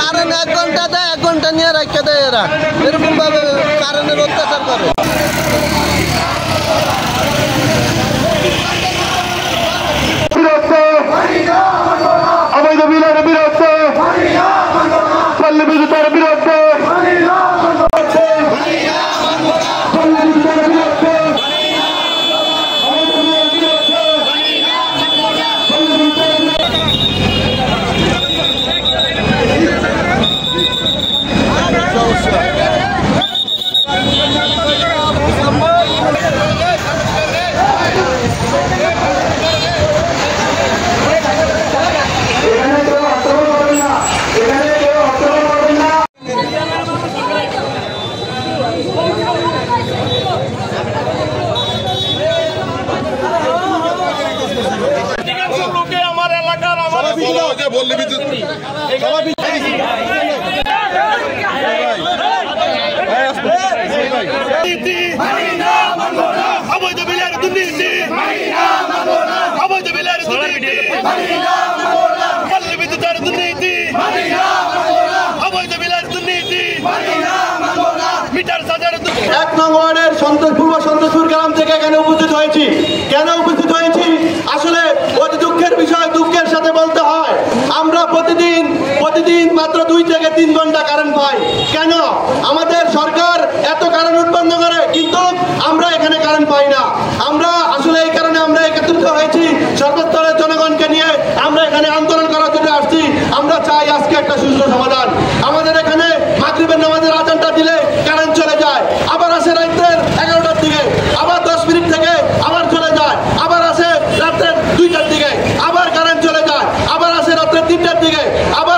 কারণ 1 ঘন্টা দেয়, 1 ঘন্টা নিয়ে রাখতে দেয় এরা, এরকম ভাবে কারণের অত্যাচার করে। অবৈধ বিলের বিরুদ্ধে, পল্লী বিদ্যুতের বিরুদ্ধে, পল্লী বিদ্যুৎ অবৈধ বিলের দুর্নীতি, অবৈধ বিলের দুর্নীতি, পল্লী বিদ্যুতের দুর্নীতি, অবৈধ বিলের দুর্নীতি, মিটার সাজার 1 নং ওয়ার্ডের পূর্ব সন্তোষপুর গ্রাম থেকে এখানে উপস্থিত হয়েছি। কেন উপস্থিত হয়েছি? আসলে অতি দুঃখের বিষয়, দুঃখের সাথে বলতে হয়, আমরা প্রতিদিন মাত্র 2 থেকে 3 ঘন্টা কারেন্ট পাই। কেন? আমাদের সরকার এত কারেন্ট উৎপন্ন করে, কিন্তু আমরা এখানে কারেন্ট পাই না। আমরা আসলে এই কারণে আমরা একত্রিত হয়েছি, সর্বস্তরের জনগণকে নিয়ে আমরা এখানে আন্দোলন করার জন্য আসছি। আমরা চাই আজকে একটা সুষ্ঠু সমাধান। আমাদের এখানে মাগরিবের নামাজের আজানটা দিলে কারেন্ট চলে যায়, আবার আসে রাতের 11টার দিকে, আবার 10 মিনিট থেকে আবার চলে যায়, আবার আসে রাতের 2টার দিকে, আবার কারেন্ট চলে যায়, আবার আসে রাতের 3টার দিকে, আবার